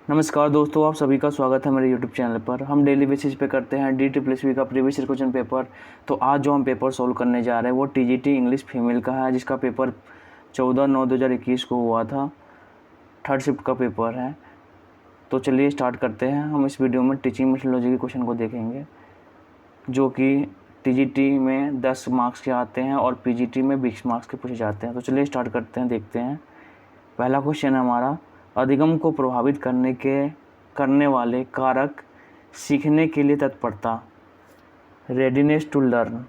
नमस्कार दोस्तों, आप सभी का स्वागत है मेरे यूट्यूब चैनल पर। हम डेली बेसिस पे करते हैं DSSS का प्रीवियस ईयर क्वेश्चन पेपर। तो आज जो हम पेपर सॉल्व करने जा रहे हैं वो TGT इंग्लिश फीमेल का है, जिसका पेपर 14/9/2021 को हुआ था। थर्ड शिफ्ट का पेपर है। तो चलिए स्टार्ट करते हैं। हम इस वीडियो में टीचिंग मेथोडोलॉजी के क्वेश्चन को देखेंगे, जो कि TGT में 10 मार्क्स के आते हैं और PGT में 20 मार्क्स के पूछे जाते हैं। तो चलिए स्टार्ट करते हैं, देखते हैं। पहला क्वेश्चन है हमारा, अधिगम को प्रभावित करने वाले कारक सीखने के लिए तत्परता, रेडीनेस टू लर्न।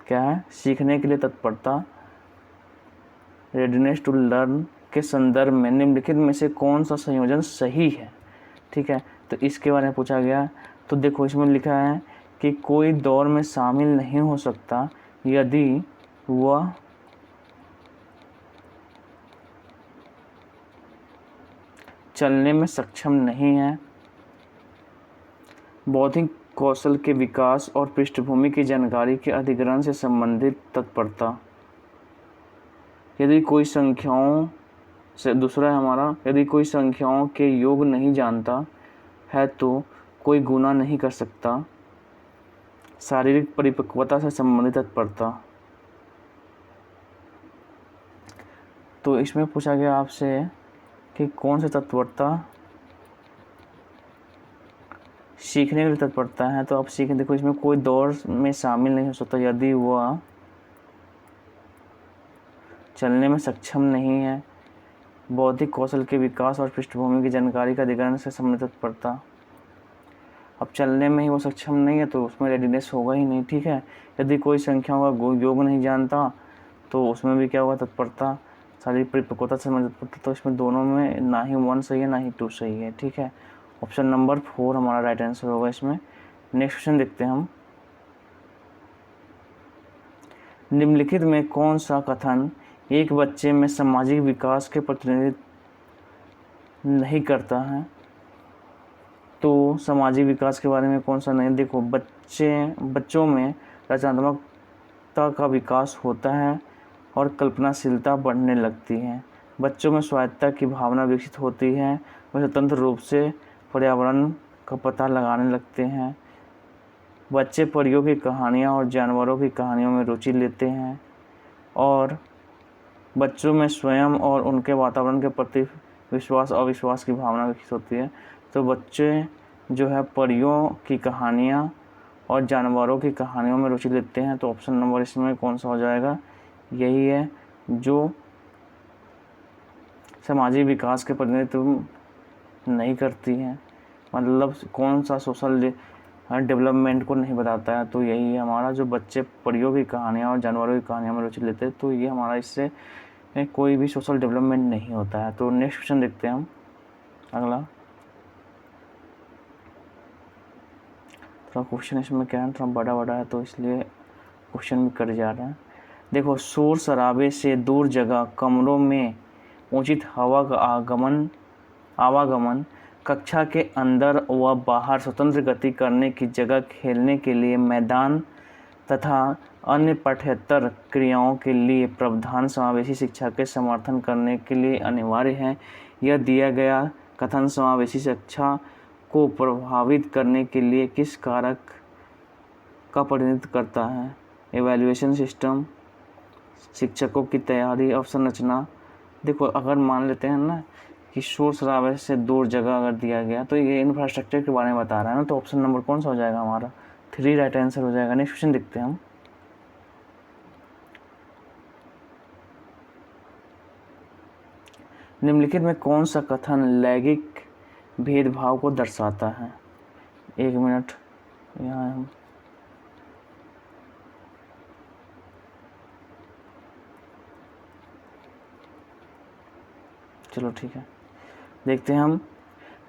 क्या है? सीखने के लिए तत्परता, रेडीनेस टू लर्न के संदर्भ में निम्नलिखित में से कौन सा संयोजन सही है? ठीक है, तो इसके बारे में पूछा गया। तो देखो, इसमें लिखा है कि कोई दौड़ में शामिल नहीं हो सकता यदि वह चलने में सक्षम नहीं है। बौद्धिक कौशल के विकास और पृष्ठभूमि की जानकारी के अधिग्रहण से संबंधित तत्परता, यदि कोई संख्याओं से, दूसरा है हमारा, यदि कोई संख्याओं के योग नहीं जानता है तो कोई गुणा नहीं कर सकता। शारीरिक परिपक्वता से संबंधित तत्परता। तो इसमें पूछा गया आपसे कि कौन सी तत्परता सीखने के लिए तत्परता है। तो आप सीखें। देखो, इसमें कोई दौड़ में शामिल नहीं हो सकता यदि वह चलने में सक्षम नहीं है। बौद्धिक कौशल के विकास और पृष्ठभूमि की जानकारी का अधिग्रहण से संबंधित तत्परता। अब चलने में ही वो सक्षम नहीं है तो उसमें रेडीनेस होगा ही नहीं। ठीक है, यदि कोई संख्याओं का योग नहीं जानता तो उसमें भी क्या होगा? तत्परता। शारीरिक परिपक्वता से संबंधित तत्परता। तो इसमें दोनों में ना ही 1 सही है ना ही 2 सही है। ठीक है, ऑप्शन नंबर 4 हमारा राइट आंसर होगा इसमें। नेक्स्ट क्वेश्चन देखते हैं हम। निम्नलिखित में कौन सा कथन एक बच्चे में सामाजिक विकास के प्रतिनिधित्व नहीं करता है? तो सामाजिक विकास के बारे में कौन सा नहीं? देखो, बच्चों में रचनात्मकता का विकास होता है और कल्पनाशीलता बढ़ने लगती है। बच्चों में स्वायत्तता की भावना विकसित होती है। वे स्वतंत्र रूप से पर्यावरण का पता लगाने लगते हैं। बच्चे परियों की कहानियाँ और जानवरों की कहानियों में रुचि लेते हैं और बच्चों में स्वयं और उनके वातावरण के प्रति विश्वास अविश्वास की भावना विकसित होती है। तो बच्चे जो है परियों की कहानियाँ और जानवरों की कहानियों में रुचि लेते हैं। तो ऑप्शन नंबर इसमें कौन सा हो जाएगा? यही है जो सामाजिक विकास के प्रतिनिधित्व नहीं करती है, मतलब कौन सा सोशल डेवलपमेंट को नहीं बताता है। तो यही है हमारा, जो बच्चे परियों की कहानियाँ और जानवरों की कहानियों में रुचि लेते हैं। तो ये हमारा, इससे कोई भी सोशल डेवलपमेंट नहीं होता है। तो नेक्स्ट क्वेश्चन देखते हैं हम। अगला थोड़ा क्वेश्चन इसमें क्या है, थोड़ा बड़ा है तो इसलिए क्वेश्चन भी कट जा रहा है। देखो, शोर शराबे से दूर जगह, कमरों में उचित हवा का आवागमन, कक्षा के अंदर व बाहर स्वतंत्र गति करने की जगह, खेलने के लिए मैदान तथा अन्य पाठ्येतर क्रियाओं के लिए प्रावधान समावेशी शिक्षा के समर्थन करने के लिए अनिवार्य है। यह दिया गया कथन समावेशी शिक्षा को प्रभावित करने के लिए किस कारक का प्रतिनिधित्व करता है? एवैल्यूएशन सिस्टम, शिक्षकों की तैयारी, अवसंरचना। देखो, अगर मान लेते हैं ना कि शोर शराबे से दूर जगह अगर दिया गया तो ये इंफ्रास्ट्रक्चर के बारे में बता रहा है ना। तो ऑप्शन नंबर कौन सा हो जाएगा? हमारा 3 राइट आंसर हो जाएगा। नेक्स्ट क्वेश्चन देखते हैं हम। निम्नलिखित में कौन सा कथन लैंगिक भेदभाव को दर्शाता है? 1 मिनट, यहाँ हम चलो ठीक है, देखते हैं हम।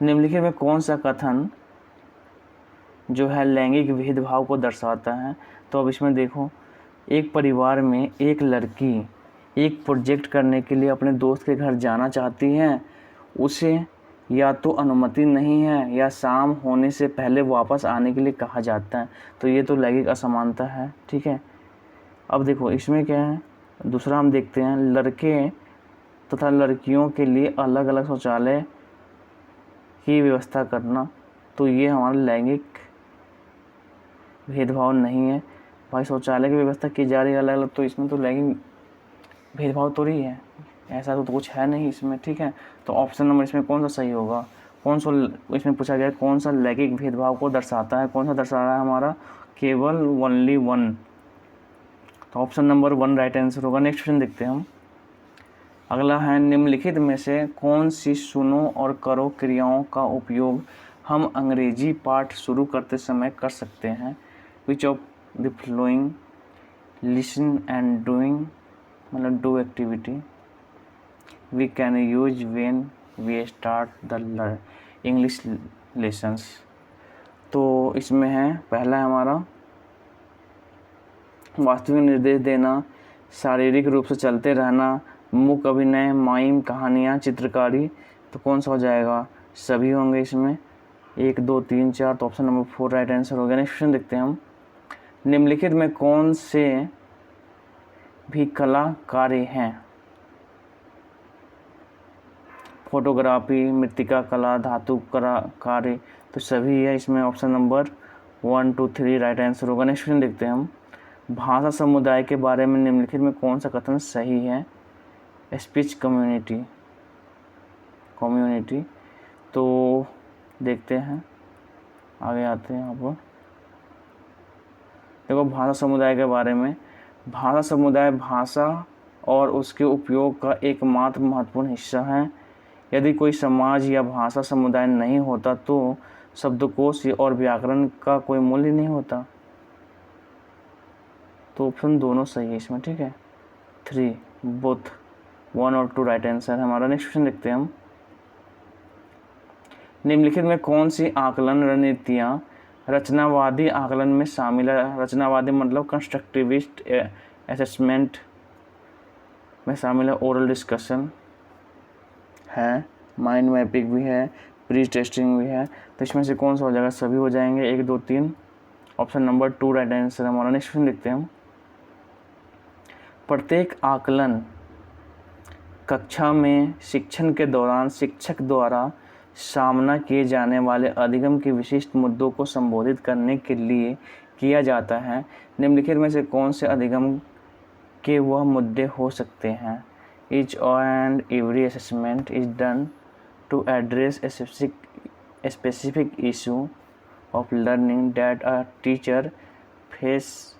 निम्नलिखित में कौन सा कथन जो है लैंगिक भेदभाव को दर्शाता है? तो अब इसमें देखो, एक परिवार में एक लड़की एक प्रोजेक्ट करने के लिए अपने दोस्त के घर जाना चाहती है। उसे या तो अनुमति नहीं है या शाम होने से पहले वापस आने के लिए कहा जाता है। तो ये तो लैंगिक असमानता है। ठीक है, अब देखो इसमें क्या है, दूसरा हम देखते हैं। लड़के तथा लड़कियों के लिए अलग अलग शौचालय की व्यवस्था करना, तो ये हमारा लैंगिक भेदभाव नहीं है। भाई शौचालय की व्यवस्था की जा रही है अलग अलग, तो इसमें तो लैंगिक भेदभाव तो रही है, ऐसा तो कुछ है नहीं इसमें, ठीक है। तो ऑप्शन नंबर इसमें कौन सा सही होगा, कौन सा इसमें पूछा गया है कौन सा लैंगिक भेदभाव को दर्शाता है, कौन सा दर्शा रहा है हमारा, केवल ओनली वन। तो ऑप्शन नंबर 1 राइट आंसर होगा। नेक्स्ट क्वेश्चन देखते हैं हम। अगला है, निम्नलिखित में से कौन सी सुनो और करो क्रियाओं का उपयोग हम अंग्रेजी पाठ शुरू करते समय कर सकते हैं। Which of the following, listen and doing, मतलब do activity, we can use when we start the English lessons. तो इसमें है पहला है हमारा वास्तविक निर्देश देना, शारीरिक रूप से चलते रहना, मूक अभिनय, माइम, कहानियाँ, चित्रकारी। तो कौन सा हो जाएगा, सभी होंगे इसमें, 1 2 3 4। तो ऑप्शन नंबर 4 राइट आंसर हो गया। नेक्स्ट क्वेश्चन देखते हैं हम। निम्नलिखित में कौन से भी कला कार्य हैं, फोटोग्राफी, मृत्तिका कला, धातु कला कार्य, तो सभी है इसमें। ऑप्शन नंबर 1 2 3 राइट आंसर होगा। नेक्स्ट क्वेश्चन देखते हैं हम। भाषा समुदाय के बारे में निम्नलिखित में कौन सा कथन सही है। स्पीच कम्युनिटी, तो देखते हैं, आगे आते हैं यहाँ पर। देखो भाषा समुदाय के बारे में, भाषा समुदाय भाषा और उसके उपयोग का एकमात्र महत्वपूर्ण हिस्सा है। यदि कोई समाज या भाषा समुदाय नहीं होता तो शब्दकोश और व्याकरण का कोई मूल्य नहीं होता। तो ऑप्शन दोनों सही है इसमें, ठीक है। 3 बोथ 1 और 2 राइट आंसर है हमारा। नेक्स्ट क्वेश्चन देखते हैं हम। निम्नलिखित में कौन सी आकलन रणनीतियाँ रचनावादी आकलन में शामिल है। रचनावादी मतलब कंस्ट्रक्टिविस्ट असेसमेंट में शामिल है। ओरल डिस्कशन है, माइंड मैपिंग भी है, प्री टेस्टिंग भी है। तो इसमें से कौन सा हो जाएगा, सभी हो जाएंगे, 1 2 3। ऑप्शन नंबर 2 राइट आंसर हमारा। नेक्स्ट क्वेश्चन देखते हैं हम। प्रत्येक आकलन कक्षा में शिक्षण के दौरान शिक्षक द्वारा सामना किए जाने वाले अधिगम के विशिष्ट मुद्दों को संबोधित करने के लिए किया जाता है। निम्नलिखित में से कौन से अधिगम के वह मुद्दे हो सकते हैं। Each and every assessment is done to address a specific issue of learning that a teacher faces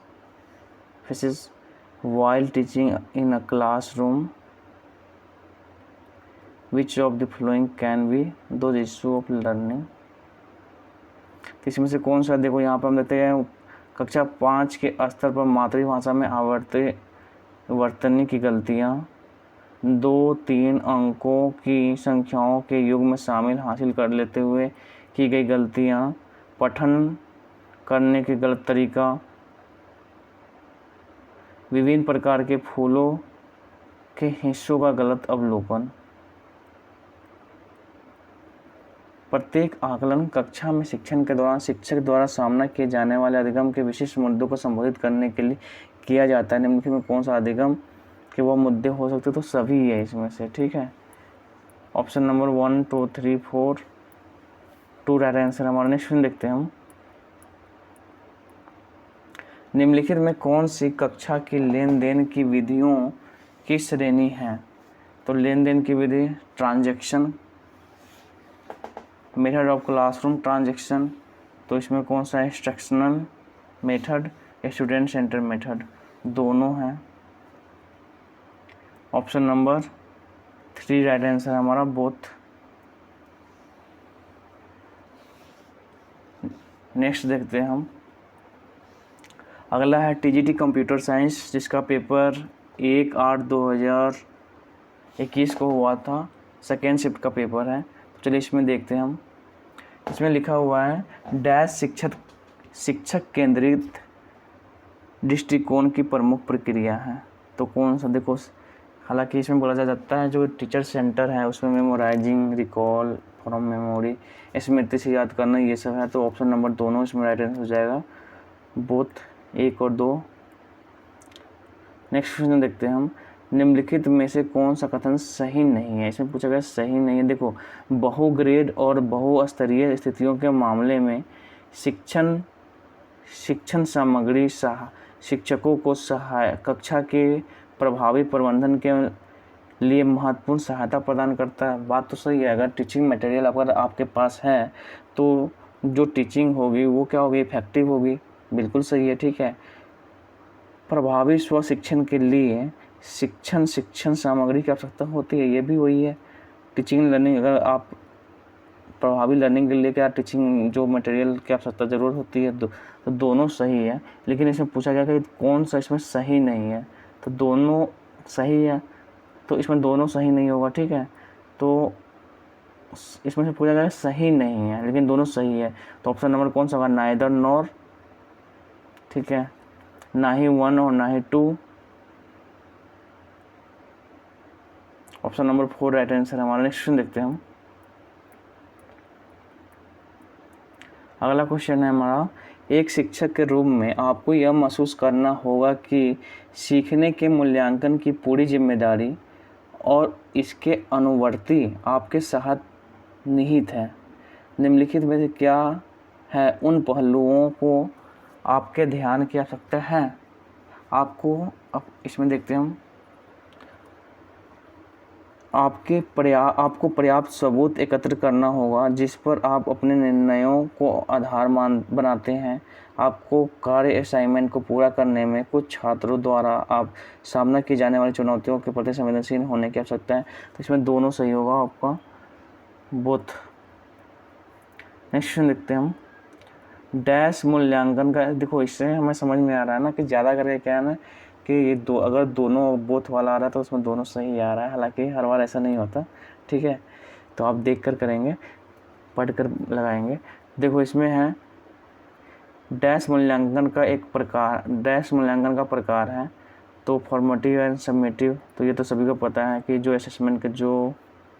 while teaching in a classroom. Which of the following can be those issues of learning? इसमें से कौन सा, देखो यहाँ पर हम देखते हैं कक्षा 5 के स्तर पर मातृभाषा में वर्तनी की गलतियाँ, 2-3 अंकों की संख्याओं के युग में शामिल हासिल कर लेते हुए की गई गलतियाँ, पठन करने के गलत तरीका, विभिन्न प्रकार के फूलों के हिस्सों का गलत अवलोकन। प्रत्येक आकलन कक्षा में शिक्षण के दौरान शिक्षक द्वारा सामना किए जाने वाले अधिगम के विशिष्ट मुद्दों को संबोधित करने के लिए किया जाता है। निम्नलिखित में कौन सा अधिगम के वो मुद्दे हो सकते, तो सभी है इसमें से, ठीक है। ऑप्शन नंबर 1 2 3 4 2 राइट आंसर हमारा। नेक्स्ट क्वेश्चन देखते हैं हम। निम्नलिखित में कौन सी कक्षा की लेन देन की विधियों की श्रेणी है। तो लेन देन की विधि, transaction, method of classroom transaction, तो इसमें कौन सा instructional method, student centre method, दोनों हैं। ऑप्शन नंबर 3 राइट आंसर हमारा, बोथ। नेक्स्ट देखते हैं हम। अगला है टीजीटी कंप्यूटर साइंस, जिसका पेपर 1/8/2021 को हुआ था, सेकेंड शिफ्ट का पेपर है। तो चलिए इसमें देखते हैं हम। इसमें लिखा हुआ है डैश शिक्षक केंद्रित दृष्टिकोण की प्रमुख प्रक्रिया है। तो कौन सा, देखो हालांकि इसमें बोला जाता है जो टीचर सेंटर है उसमें मेमोराइजिंग, रिकॉल फ्रॉम मेमोरी, स्मृति से याद करना, ये सब है। तो ऑप्शन नंबर दोनों इसमें राइट आंसर हो जाएगा, बोथ 1 और 2। नेक्स्ट क्वेश्चन देखते हैं हम। निम्नलिखित में से कौन सा कथन सही नहीं है। इसमें पूछा गया सही नहीं है। देखो, बहुग्रेड और बहुस्तरीय स्थितियों के मामले में शिक्षण सामग्री शिक्षकों को कक्षा के प्रभावी प्रबंधन के लिए महत्वपूर्ण सहायता प्रदान करता है। बात तो सही है। अगर टीचिंग मटेरियल अगर आपके पास है तो जो टीचिंग होगी वो क्या होगी, इफेक्टिव होगी। बिल्कुल सही है, ठीक है। प्रभावी स्व शिक्षण के लिए शिक्षण सामग्री की आवश्यकता होती है, ये भी वही है। टीचिंग लर्निंग, अगर आप प्रभावी लर्निंग के लिए क्या टीचिंग जो मटेरियल की आवश्यकता ज़रूरत होती है, तो दोनों सही है। लेकिन इसमें पूछा गया कि कौन सा इसमें सही नहीं है, तो दोनों सही है, तो इसमें दोनों सही नहीं होगा, ठीक है। तो इसमें से पूछा गया सही नहीं है लेकिन दोनों सही है, तो ऑप्शन नंबर कौन सा होगा, नाइदर नॉर, ठीक है, ना ही 1 और ना ही 2। ऑप्शन नंबर 4 राइट आंसर है हमारा। नेक्स्ट क्वेश्चन देखते हैं हम। अगला क्वेश्चन है हमारा, एक शिक्षक के रूप में आपको यह महसूस करना होगा कि सीखने के मूल्यांकन की पूरी जिम्मेदारी और इसके अनुवर्ती आपके साथ निहित है। निम्नलिखित में से क्या है उन पहलुओं को आपके ध्यान की आवश्यकता है। आपको अब इसमें देखते हैं हम, आपको पर्याप्त सबूत एकत्र करना होगा जिस पर आप अपने निर्णयों को आधार बनाते हैं। आपको कार्य असाइनमेंट को पूरा करने में कुछ छात्रों द्वारा आप सामना की जाने वाली चुनौतियों के प्रति संवेदनशील होने की आवश्यकता है। तो इसमें दोनों सही होगा आपका, बोथ। नेक्स्ट क्वेश्चन देखते हैं हम। डैश मूल्यांकन का, देखो इससे हमें समझ में आ रहा है ना कि ज़्यादा करके क्या है ना कि ये अगर दोनों बोथ वाला आ रहा है तो उसमें दोनों सही आ रहा है। हालांकि हर बार ऐसा नहीं होता, ठीक है। तो आप देख कर करेंगे, पढ़ कर लगाएंगे। देखो इसमें है डैश मूल्यांकन का प्रकार है, तो फॉर्मेटिव एंड समेटिव। तो ये तो सभी को पता है कि जो असेसमेंट के जो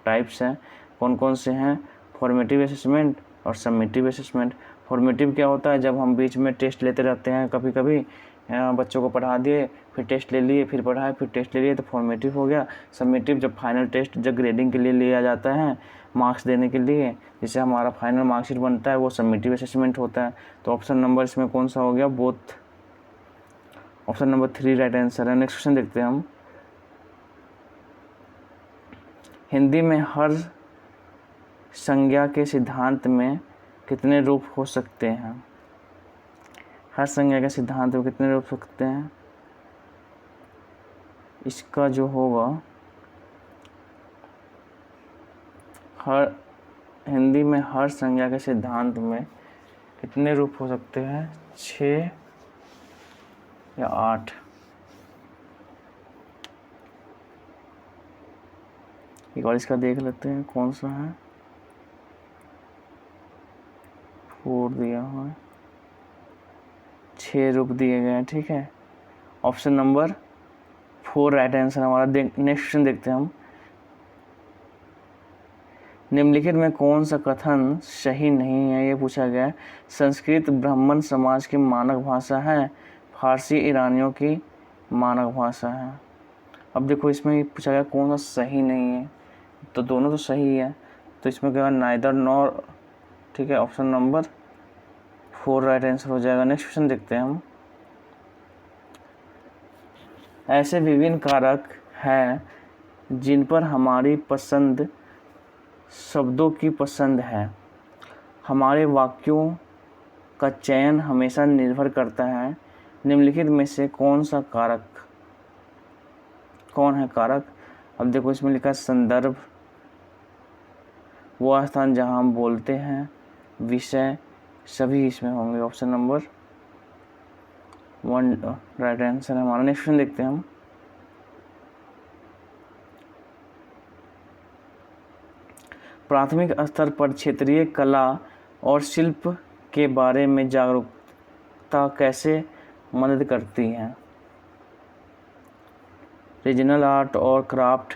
टाइप्स हैं कौन कौन से हैं, फॉर्मेटिव असेसमेंट और समेटिव असेसमेंट। फॉर्मेटिव क्या होता है, जब हम बीच में टेस्ट लेते रहते हैं, कभी कभी बच्चों को पढ़ा दिए, फिर टेस्ट ले लिए, फिर पढ़ाए, फिर टेस्ट ले लिए, तो फॉर्मेटिव हो गया। समेटिव जब फाइनल टेस्ट जब ग्रेडिंग के लिए लिया जाता है, मार्क्स देने के लिए, जिससे हमारा फाइनल मार्कशीट बनता है, वो समेटिव असेसमेंट होता है। तो ऑप्शन नंबर इसमें कौन सा हो गया, both. Option number 3 right answer है। नेक्स्ट क्वेश्चन देखते हैं हम। हिंदी में हर संज्ञा के सिद्धांत में कितने रूप हो सकते हैं। हर संज्ञा के सिद्धांत में कितने रूप हो सकते हैं, इसका जो होगा, हिंदी में हर संज्ञा के सिद्धांत में कितने रूप हो सकते हैं, 6 या 8। एक बार इसका देख लेते हैं कौन सा है। 4 दिया हुआ है, 6 रूप दिए गए हैं, ठीक है। ऑप्शन नंबर 4 राइट आंसर हमारा। नेक्स्ट क्वेश्चन देखते हैं हम। निम्नलिखित में कौन सा कथन सही नहीं है, ये पूछा गया है। संस्कृत ब्राह्मण समाज की मानक भाषा है, फारसी ईरानियों की मानक भाषा है। अब देखो इसमें पूछा गया कौन सा सही नहीं है, तो दोनों तो सही है, तो इसमें क्या नाइदर नॉर, ठीक है। ऑप्शन नंबर 4 राइट आंसर हो जाएगा। नेक्स्ट क्वेश्चन देखते हैं हम। ऐसे विभिन्न कारक हैं जिन पर हमारी पसंद शब्दों की पसंद है। हमारे वाक्यों का चयन हमेशा निर्भर करता है। निम्नलिखित में से कौन है कारक। अब देखो इसमें लिखा है संदर्भ, वो स्थान जहाँ हम बोलते हैं, विषय, सभी इसमें होंगे। ऑप्शन नंबर 1 राइट आंसर है हमारा। नेक्स्ट क्वेश्चन देखते हैं हम। प्राथमिक स्तर पर क्षेत्रीय कला और शिल्प के बारे में जागरूकता कैसे मदद करती है। रीजनल आर्ट और क्राफ्ट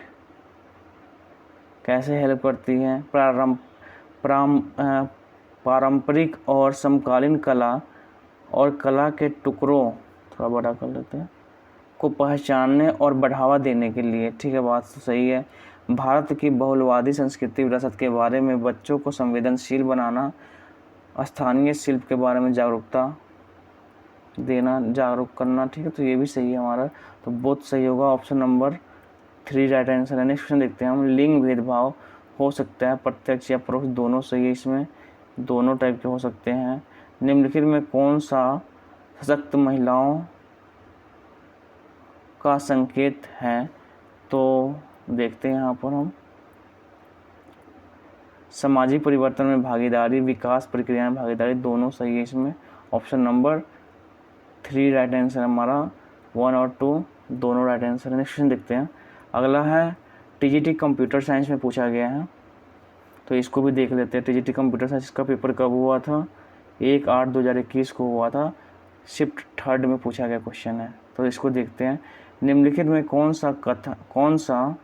कैसे हेल्प करती है। पारंपरिक और समकालीन कला और कला के टुकड़ों, थोड़ा बड़ा कर लेते हैं, को पहचानने और बढ़ावा देने के लिए, ठीक है, बात तो सही है। भारत की बहुलवादी संस्कृति विरासत के बारे में बच्चों को संवेदनशील बनाना, स्थानीय शिल्प के बारे में जागरूकता देना, जागरूक करना, ठीक है, तो ये भी सही है हमारा, तो बहुत सही होगा ऑप्शन नंबर 3 राइट आंसर है। नेक्स्ट क्वेश्चन देखते हैं हम। लिंग भेदभाव हो सकता है प्रत्यक्ष या परोक्ष, दोनों सही है, इसमें दोनों टाइप के हो सकते हैं। निम्नलिखित में कौन सा सशक्त महिलाओं का संकेत है, तो देखते हैं यहाँ पर हम। सामाजिक परिवर्तन में भागीदारी, विकास प्रक्रिया में भागीदारी, दोनों सही है, इसमें ऑप्शन नंबर 3 राइट आंसर हमारा। 1 और 2 दोनों राइट आंसर है। नेक्स्ट क्वेश्चन देखते हैं। अगला है टीजीटी कंप्यूटर साइंस में पूछा गया है, तो इसको भी देख लेते हैं। टीजीटी कंप्यूटर साइंस का पेपर कब हुआ था? 1/8/2021 को हुआ था। शिफ्ट 3rd में पूछा गया क्वेश्चन है, तो इसको देखते हैं। निम्नलिखित में कौन सा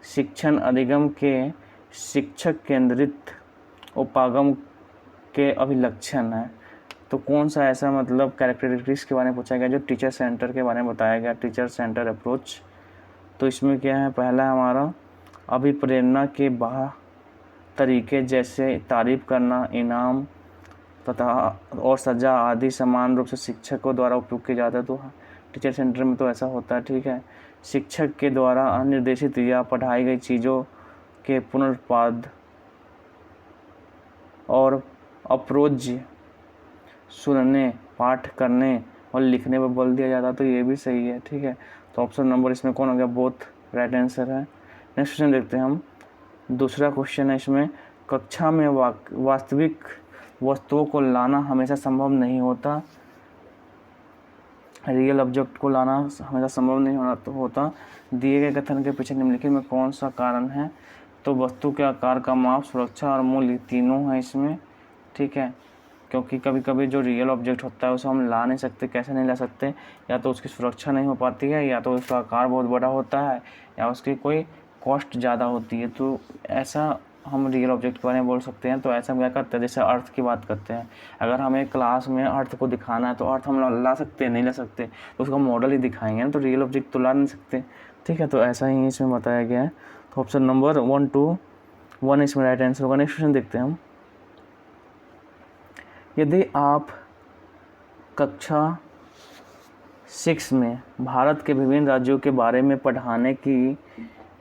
शिक्षण अधिगम के शिक्षक केंद्रित उपागम के अभिलक्षण है, तो कौन सा ऐसा मतलब कैरेक्टरिस्टिक्स के बारे में पूछा गया जो टीचर सेंटर के बारे में बताया गया, टीचर सेंटर अप्रोच। तो इसमें क्या है, पहला हमारा अभिप्रेरणा के तरीके जैसे तारीफ करना, इनाम तथा और सजा आदि समान रूप से शिक्षकों द्वारा उपयोग किया जाता है, तो टीचर सेंटर में तो ऐसा होता है, ठीक है। शिक्षक के द्वारा अनिर्देशित या पढ़ाई गई चीज़ों के पुनरुत्पाद और अप्रोच सुनने, पाठ करने और लिखने पर बल दिया जाता, तो ये भी सही है, ठीक है। तो ऑप्शन नंबर इसमें कौन हो गया? बोथ राइट आंसर है। नेक्स्ट क्वेश्चन देखते हैं हम। दूसरा क्वेश्चन है इसमें, कक्षा में वास्तविक वस्तुओं को लाना हमेशा संभव नहीं होता, रियल ऑब्जेक्ट को लाना हमेशा संभव नहीं होता। दिए गए कथन के पीछे निम्नलिखित में कौन सा कारण है? तो वस्तु के आकार का माप, सुरक्षा और मूल्य तीनों है इसमें, ठीक है। क्योंकि कभी कभी जो रियल ऑब्जेक्ट होता है उसे हम ला नहीं सकते। कैसे नहीं ला सकते? या तो उसकी सुरक्षा नहीं हो पाती है, या तो उसका आकार बहुत बड़ा होता है, या उसकी कोई कॉस्ट ज़्यादा होती है, तो ऐसा हम रियल ऑब्जेक्ट के बारे में बोल सकते हैं। तो ऐसा हम क्या करते हैं, जैसे अर्थ की बात करते हैं, अगर हमें क्लास में अर्थ को दिखाना है तो अर्थ हम ला सकते हैं? नहीं ला सकते, तो उसका मॉडल ही दिखाएंगे ना, तो रियल ऑब्जेक्ट तो ला नहीं सकते, ठीक है। तो ऐसा ही इसमें बताया गया है। तो ऑप्शन नंबर 1, 2, 1 इसमें राइट आंसर होगा। नेक्स्ट क्वेश्चन देखते हैं हम। यदि आप कक्षा 6 में भारत के विभिन्न राज्यों के बारे में पढ़ाने की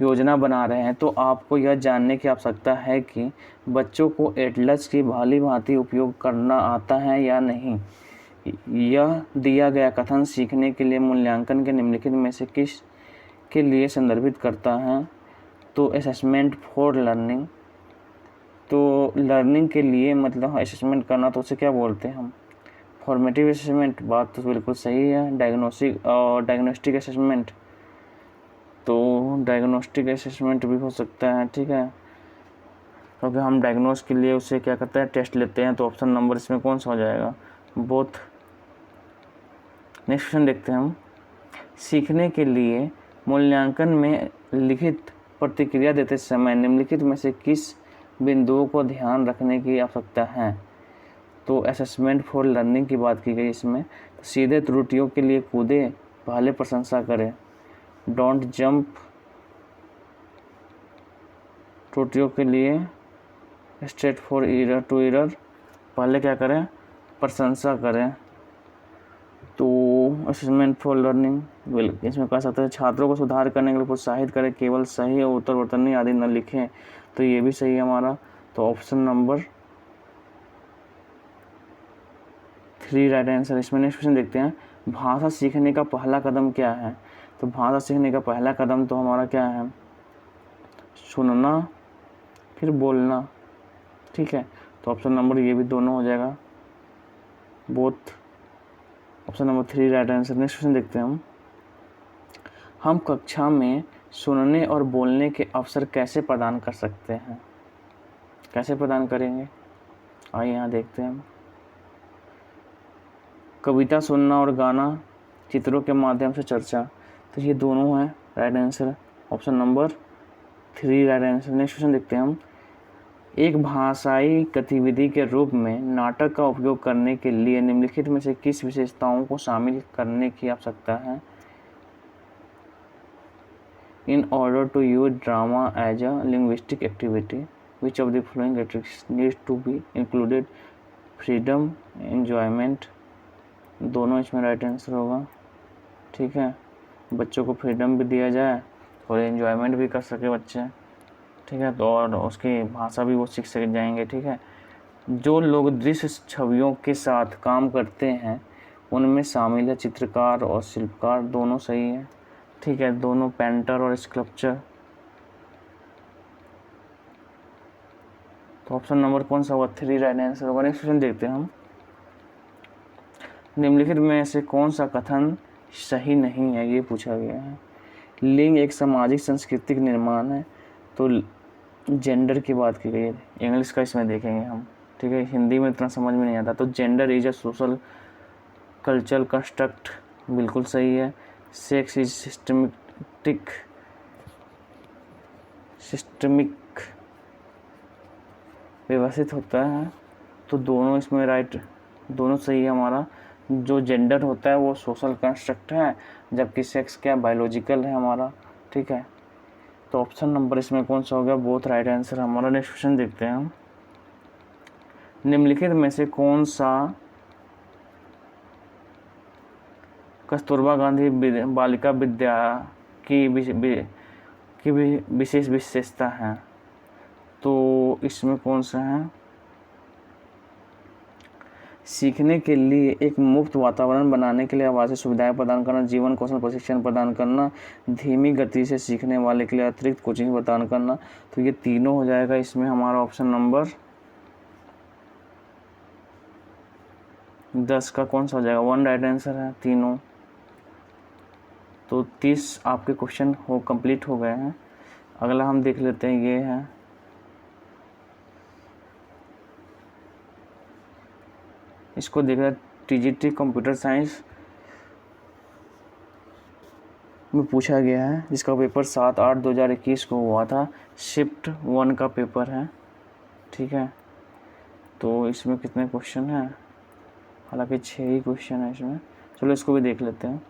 योजना बना रहे हैं, तो आपको यह जानने की आवश्यकता है कि बच्चों को एटलस की भली भांति उपयोग करना आता है या नहीं। यह दिया गया कथन सीखने के लिए मूल्यांकन के निम्नलिखित में से किस के लिए संदर्भित करता है? तो असेसमेंट फॉर लर्निंग, तो लर्निंग के लिए मतलब असेसमेंट करना, तो उसे क्या बोलते हैं हम? फॉर्मेटिव असेसमेंट, बात तो बिल्कुल सही है। डायग्नोस्टिक असेसमेंट, तो डायग्नोस्टिक असेसमेंट भी हो सकता है, ठीक है, क्योंकि हम डायग्नोस के लिए उसे क्या करते हैं, टेस्ट लेते हैं। तो ऑप्शन नंबर इसमें कौन सा हो जाएगा? बोथ। नेक्स्ट क्वेश्चन देखते हैं हम। सीखने के लिए मूल्यांकन में लिखित प्रतिक्रिया देते समय निम्नलिखित में से किस बिंदुओं को ध्यान रखने की आवश्यकता है? तो असेसमेंट फॉर लर्निंग की बात की गई इसमें। तो सीधे त्रुटियों के लिए कूदे, पहले प्रशंसा करें, डोंट जंप त्रुटियों के लिए, straight for error to error, पहले क्या करें, प्रशंसा करें। तो असेसमेंट फॉर लर्निंग इसमें कह सकते हैं छात्रों को सुधार करने के लिए प्रोत्साहित करें, केवल सही और उत्तर वर्तनी आदि न लिखें, तो ये भी सही है हमारा। तो ऑप्शन नंबर 3 राइट आंसर इसमें। नेक्स्ट क्वेश्चन देखते हैं। भाषा सीखने का पहला कदम क्या है? तो भाषा सीखने का पहला कदम तो हमारा क्या है? सुनना फिर बोलना, ठीक है। तो ऑप्शन नंबर ये भी दोनों हो जाएगा, both. Option number 3 right answer. Next question देखते हैं हम कक्षा में सुनने और बोलने के अवसर कैसे प्रदान कर सकते हैं? कैसे प्रदान करेंगे, आइए यहाँ देखते हैं हम। कविता सुनना और गाना, चित्रों के माध्यम से चर्चा, तो ये दोनों हैं right answer. Option number 3 right answer. Next question देखते हैं हम। एक भाषाई गतिविधि के रूप में नाटक का उपयोग करने के लिए निम्नलिखित में से किस विशेषताओं को शामिल करने की आवश्यकता है? In order to use drama as a linguistic activity which of the following characteristics needs to be included? Freedom, enjoyment, दोनों इसमें राइट आंसर होगा। ठीक है, बच्चों को फ्रीडम भी दिया जाए और एन्जॉयमेंट भी कर सके बच्चे। ठीक है, तो और उसकी भाषा भी वो सीख सके जाएंगे। ठीक है, जो लोग दृश्य छवियों के साथ काम करते हैं उनमें शामिल है चित्रकार और शिल्पकार, दोनों सही है। ठीक है, दोनों पेंटर और स्कल्पचर। तो ऑप्शन नंबर कौन सा होगा? 3 राइट आंसर होगा। नेक्स्ट क्वेश्चन देखते हैं हम। निम्नलिखित में से कौन सा कथन सही नहीं है, ये पूछा गया है। लिंग एक सामाजिक सांस्कृतिक निर्माण है, तो जेंडर की बात की गई है। इंग्लिश का इसमें देखेंगे हम। ठीक है, हिंदी में इतना समझ में नहीं आता। तो gender is a social cultural construct, बिल्कुल सही है। सेक्स इज सिस्टमिक व्यवस्थित होता है, तो दोनों इसमें राइट, दोनों सही है हमारा। जो जेंडर होता है वो सोशल कंस्ट्रक्ट है, जबकि सेक्स क्या बायोलॉजिकल है हमारा। ठीक है, तो ऑप्शन नंबर इसमें कौन सा हो गया? बोथ राइट आंसर हमारा। नेक्स्ट क्वेश्चन देखते हैं हम। निम्नलिखित में से कौन सा कस्तूरबा गांधी बालिका विद्यालय की विशेष विशेषता है? तो इसमें कौन सा है? सीखने के लिए एक मुक्त वातावरण बनाने के लिए आवासीय सुविधाएं प्रदान करना, जीवन कौशल प्रशिक्षण प्रदान करना, धीमी गति से सीखने वाले के लिए अतिरिक्त कोचिंग प्रदान करना। तो ये तीनों हो जाएगा इसमें हमारा ऑप्शन नंबर 10 का कौन सा हो जाएगा? 1 राइट आंसर है तीनों। तो 30 आपके क्वेश्चन कंप्लीट हो गए हैं। अगला हम देख लेते हैं, ये है इसको देख रहे टीजीटी कंप्यूटर साइंस में पूछा गया है, जिसका पेपर 7/8/2021 को हुआ था। शिफ्ट 1 का पेपर है। ठीक है, तो इसमें कितने क्वेश्चन हैं? हालांकि 6 ही क्वेश्चन है इसमें। चलो इसको भी देख लेते हैं।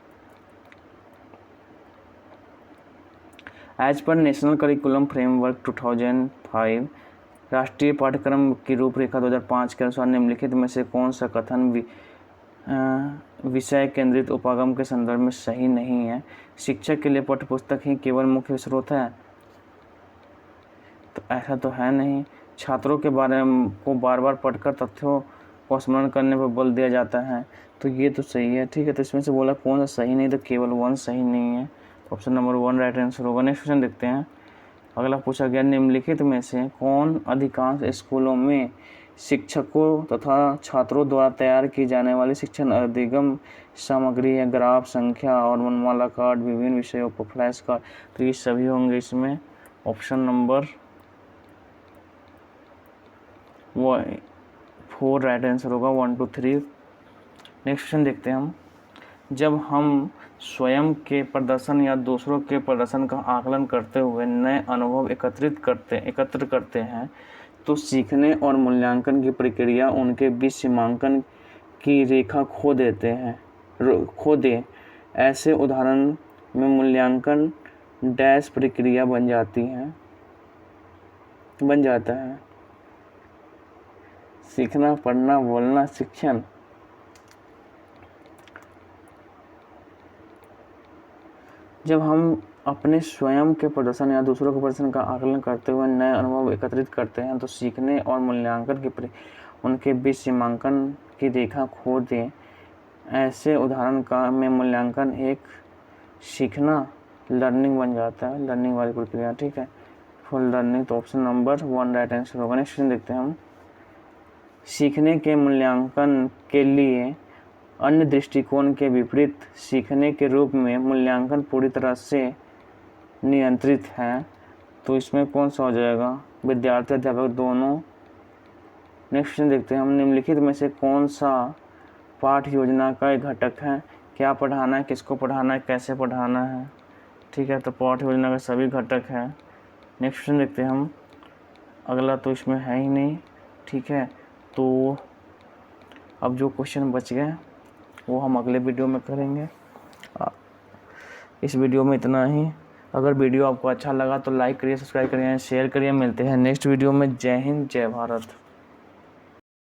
As per national curriculum framework 2005 राष्ट्रीय पाठ्यक्रम की रूपरेखा 2005 के अनुसार निम्नलिखित में से कौन सा कथन विषय केंद्रित उपागम के संदर्भ में सही नहीं है? शिक्षक के लिए पाठ्यपुस्तक ही केवल मुख्य स्रोत है, तो ऐसा तो है नहीं। छात्रों के बारे में को बार बार पढ़कर तथ्यों को स्मरण करने पर बल दिया जाता है, तो ये तो सही है। ठीक है, तो इसमें से बोला कौन सा सही नहीं? तो केवल 1 सही नहीं है। ऑप्शन नंबर 1 राइट आंसर होगा। नेक्स्ट क्वेश्चन देखते हैं। अगला पूछा गया, निम्नलिखित में से कौन अधिकांश स्कूलों में शिक्षकों तथा छात्रों द्वारा तैयार की जाने वाली शिक्षण अधिगम सामग्री है? ग्राफ, संख्या और मनमाला कार्ड, विभिन्न विषयों पर फ्लैश कार्ड। तो ये सभी होंगे इसमें। ऑप्शन नंबर 4 राइट आंसर होगा। 1 2 3। नेक्स्ट क्वेश्चन देखते हैं हम। जब हम स्वयं के प्रदर्शन या दूसरों के प्रदर्शन का आकलन करते हुए नए अनुभव एकत्र करते हैं, तो सीखने और मूल्यांकन की प्रक्रिया उनके बीच सीमांकन की रेखा खो दे। ऐसे उदाहरण में मूल्यांकन डैश प्रक्रिया बन जाता है। सीखना, पढ़ना, बोलना, शिक्षण। जब हम अपने स्वयं के प्रदर्शन या दूसरों के प्रदर्शन का आकलन करते हुए नए अनुभव एकत्रित करते हैं, तो सीखने और मूल्यांकन की उनके बीच सीमांकन की रेखा खो दें। ऐसे उदाहरण में मूल्यांकन एक सीखना लर्निंग बन जाता है, लर्निंग वाली प्रक्रिया। ठीक है, फुल लर्निंग। तो ऑप्शन नंबर 1 राइट आंसर होगा। नेक्स्ट क्वेश्चन देखते हैं हम। सीखने के मूल्यांकन के लिए अन्य दृष्टिकोण के विपरीत सीखने के रूप में मूल्यांकन पूरी तरह से नियंत्रित है, तो इसमें कौन सा हो जाएगा? विद्यार्थी अध्यापक दोनों। नेक्स्ट क्वेश्चन देखते हैं हम। निम्नलिखित में से कौन सा पाठ योजना का एक घटक है? क्या पढ़ाना है, किसको पढ़ाना है, कैसे पढ़ाना है? ठीक है, तो पाठ योजना का सभी घटक है। नेक्स्ट क्वेश्चन देखते हैं हम। अगला तो इसमें है ही नहीं। ठीक है, तो अब जो क्वेश्चन बच गए वो हम अगले वीडियो में करेंगे। इस वीडियो में इतना ही। अगर वीडियो आपको अच्छा लगा तो लाइक करिए, सब्सक्राइब करिए, शेयर करिए। मिलते हैं नेक्स्ट वीडियो में। जय हिंद, जय भारत।